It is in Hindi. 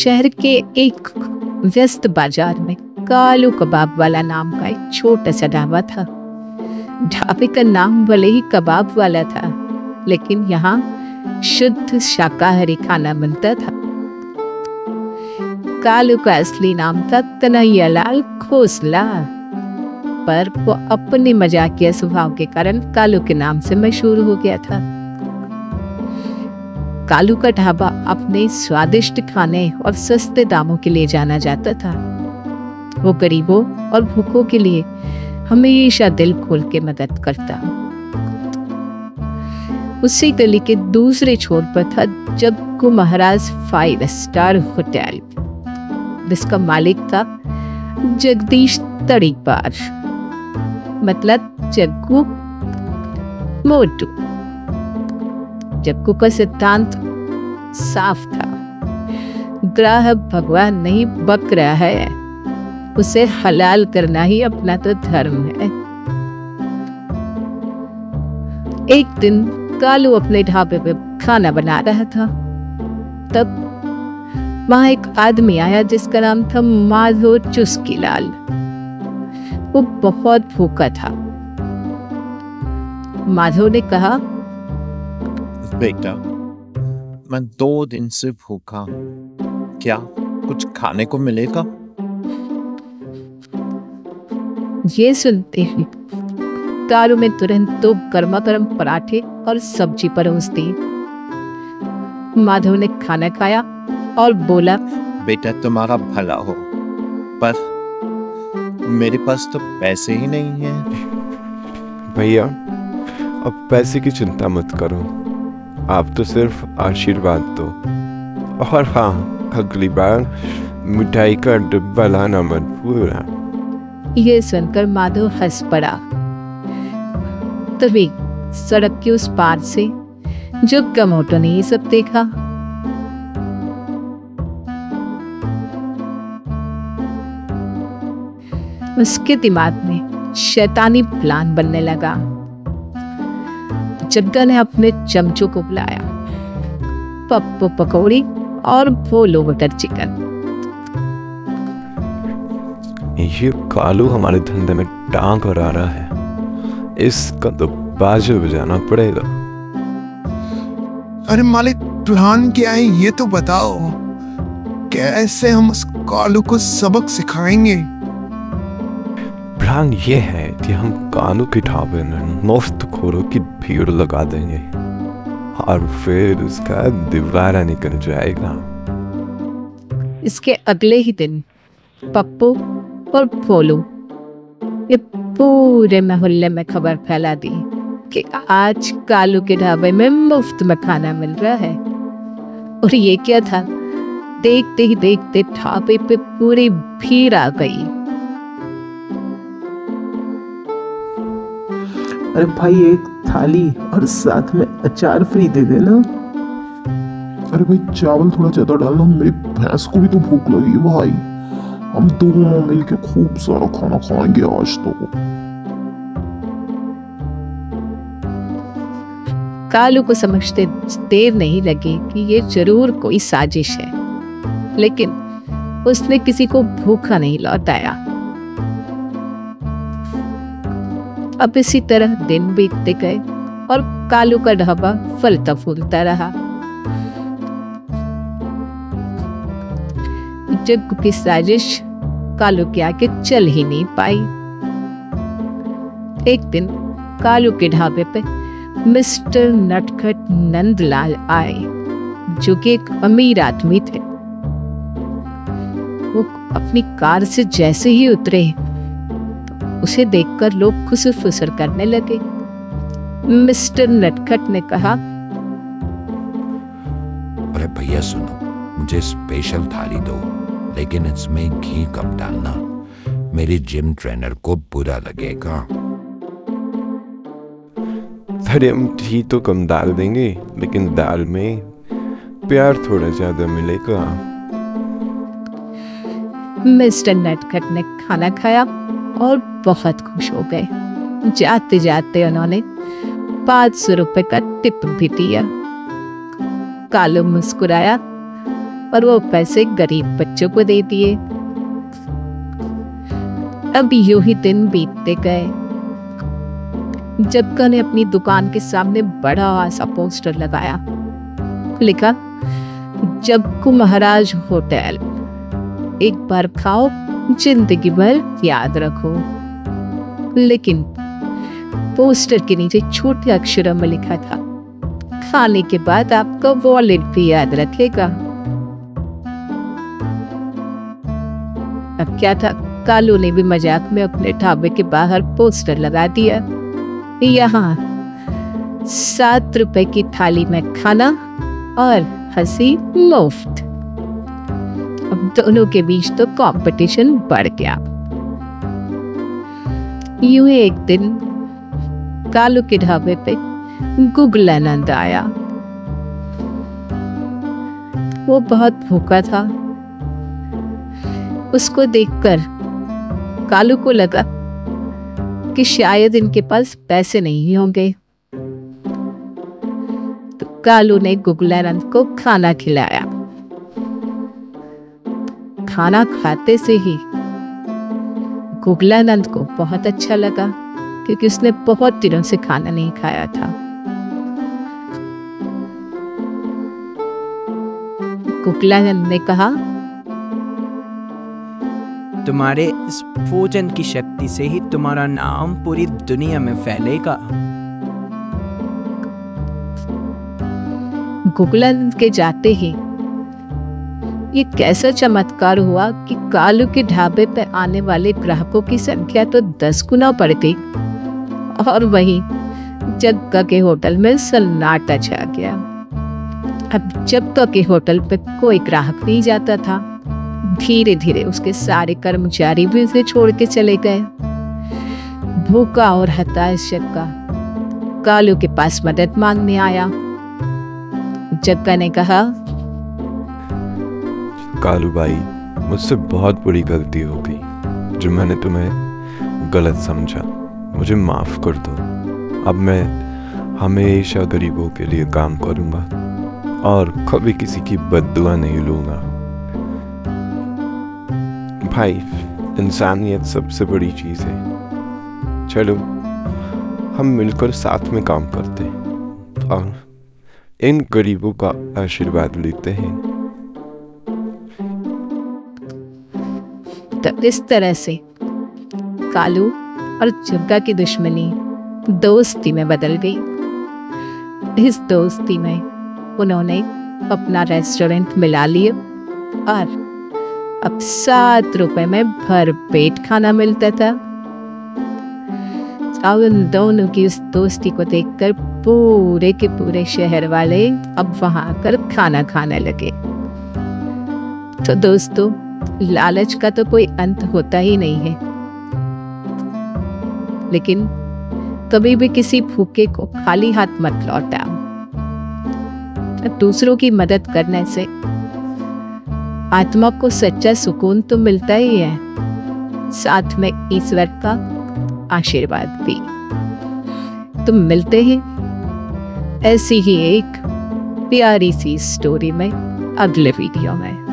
शहर के एक व्यस्त बाजार में कालू कबाब वाला नाम का एक छोटा सा ढाबा था। ढाबे का नाम भले ही कबाब वाला था, लेकिन यहाँ शुद्ध शाकाहारी खाना बनता था। कालू का असली नाम था कन्हैयालाल खोसला, पर वो अपने मजाकिया स्वभाव के कारण कालू के नाम से मशहूर हो गया था। कालू का ढाबा अपने स्वादिष्ट खाने और सस्ते दामों के लिए जाना जाता था। वो गरीबों और भूखों के लिए हमेशा दिल खोल के मदद करता। उसी गली के दूसरे छोर पर था जग्गू महाराज 5 स्टार होटल, जिसका मालिक था जगदीश तड़ीपार, मतलब जग्गू मोटू। जग्गू का सिद्धांत साफ था, ग्राहक भगवान नहीं बक रहा है, उसे हलाल करना ही अपना तो धर्म है। एक दिन कालू अपने ढाबे पे खाना बना रहा था, तब वहां एक आदमी आया जिसका नाम था माधव चुस्कीलाल। वो बहुत भूखा था। माधव ने कहा, बेटा, मैं 2 दिन से भूखा हूं, क्या कुछ खाने को मिलेगा? ये सुनते ही कालू में तुरंत 2 गर्मा गर्म पराठे और सब्जी परोस दी। माधव ने खाना खाया और बोला, बेटा तुम्हारा भला हो, पर मेरे पास तो पैसे ही नहीं हैं। भैया, अब पैसे की चिंता मत करो, आप तो सिर्फ आशीर्वाद दो। और हाँ, अगली बार मिठाई का डिब्बा लाना मत भूलना। ये सुनकर माधव हंस पड़ा। तभी सड़क के उस पार से जग्गा मोटू ने ये सब देखा। उसके दिमाग में शैतानी प्लान बनने लगा। जग्गा ने अपने चमचों को बुलाया, पप्पू पकौड़ी और भोलो बटर चिकन। ये कालू हमारे धंधे में टांग अड़ा रहा है, इसका तो बाजू बजाना पड़ेगा। अरे मालिक, प्लान क्या है ये तो बताओ। कैसे हम उस कालू को सबक सिखाएंगे? प्लान ये है कि हम कालू के ढाबे में मुफ्त खोरों की भीड़ लगा देंगे और फिर उसका दीवारा निकल जाएगा। इसके अगले ही दिन पप्पू और भोलू ये पूरे मोहल्ले में खबर फैला दी कि आज कालू के ढाबे में मुफ्त में खाना मिल रहा है। और ये क्या था, देखते ही देखते ढाबे पे पूरी भीड़ आ गई। अरे भाई, एक थाली और साथ में अचार फ्री दे देना। अरे भाई, चावल थोड़ा ज्यादा डालना, मेरी भैंस को भी तो भूख लगी है भाई। हम दोनों मिलके खूब सारा खाना खाएंगे आज तो। कालू को समझते देर नहीं लगी कि ये जरूर कोई साजिश है, लेकिन उसने किसी को भूखा नहीं लौटाया। अब इसी तरह दिन बीतते गए और कालू का ढाबा फलता फूलता रहा। जग्गू की साजिश कालू के आगे चल ही नहीं पाई। एक दिन कालू के ढाबे पे मिस्टर नटखट नंदलाल आए, जो कि एक अमीर आदमी थे। वो अपनी कार से जैसे ही उतरे, उसे देखकर लोग खुसर-फुसर करने लगे। मिस्टर नटखट ने कहा, अरे भैया सुनो, मुझे स्पेशल थाली दो, लेकिन इसमें घी कम डालना, मेरी जिम ट्रेनर को बुरा लगेगा। अरे हम घी तो कम डाल देंगे, लेकिन दाल में प्यार थोड़ा ज्यादा मिलेगा। मिस्टर नटखट ने खाना खाया और बहुत खुश हो गए। जाते जाते उन्होंने 500 रुपए का टिप भी दिया। कालू मुस्कुराया और वो पैसे गरीब बच्चों को दे दिए। अब यूं ही दिन बीतते गए। जग्गा ने अपनी दुकान के सामने बड़ा सा पोस्टर लगाया, लिखा जग्गू महाराज होटल, एक बार खाओ जिंदगी भर याद रखो। लेकिन पोस्टर के नीचे छोटे अक्षरों में लिखा था, खाने के बाद आपका वॉलेट भी याद रखेगा। अब क्या था, कालू ने भी मजाक में अपने ढाबे के बाहर पोस्टर लगा दिया, यहाँ 7 रुपए की थाली में खाना और हंसी मुफ्त। अब दोनों के बीच तो कंपटीशन बढ़ गया। यूं ही एक दिन कालू के ढाबे पे गुगलानंद आया। वो बहुत भूखा था। उसको देखकर कालू को लगा कि शायद इनके पास पैसे नहीं होंगे, तो कालू ने गुगलानंद को खाना खिलाया। खाना खाते से ही गुगलानंद को बहुत अच्छा लगा, क्योंकि उसने बहुत दिनों से खाना नहीं खाया था। गुगलानंद ने कहा, तुम्हारे इस भोजन की शक्ति से ही तुम्हारा नाम पूरी दुनिया में फैलेगा। गुगलानंद के जाते ही ये कैसा चमत्कार हुआ कि कालू के ढाबे पे आने वाले ग्राहकों की संख्या तो 10 गुना बढ़ गई, और वहीं जग्गा के होटल में सन्नाटा छा गया। अब जग्गा के होटल पे कोई ग्राहक नहीं जाता था। धीरे धीरे उसके सारे कर्मचारी भी उसे छोड़ के चले गए। भूखा और हताश जग्गा कालू के पास मदद मांगने आया। जग्गा ने कहा, कालू भाई, मुझसे बहुत बड़ी गलती हो गई जो मैंने तुम्हें गलत समझा। मुझे माफ कर दो। अब मैं हमेशा गरीबों के लिए काम करूंगा और कभी किसी की बद्दुआ नहीं लूंगा। भाई, इंसानियत सबसे बड़ी चीज है। चलो हम मिलकर साथ में काम करते हैं और इन गरीबों का आशीर्वाद लेते हैं। तो इस तरह से कालू और जग्गा की दुश्मनी दोस्ती में बदल गई। इस दोस्ती में उन्होंने अपना रेस्टोरेंट मिला लिया और अब 7 रुपए में भर पेट खाना मिलता था। अब उन दोनों की उस दोस्ती को देखकर पूरे के पूरे शहर वाले अब वहां आकर खाना खाने लगे। तो दोस्तों, लालच का तो कोई अंत होता ही नहीं है, लेकिन कभी भी किसी भूखे को खाली हाथ मत लौटाओ। दूसरों की मदद करने से आत्मा को सच्चा सुकून तो मिलता ही है, साथ में ईश्वर का आशीर्वाद भी। तो मिलते हैं ऐसी ही एक प्यारी सी स्टोरी में अगले वीडियो में।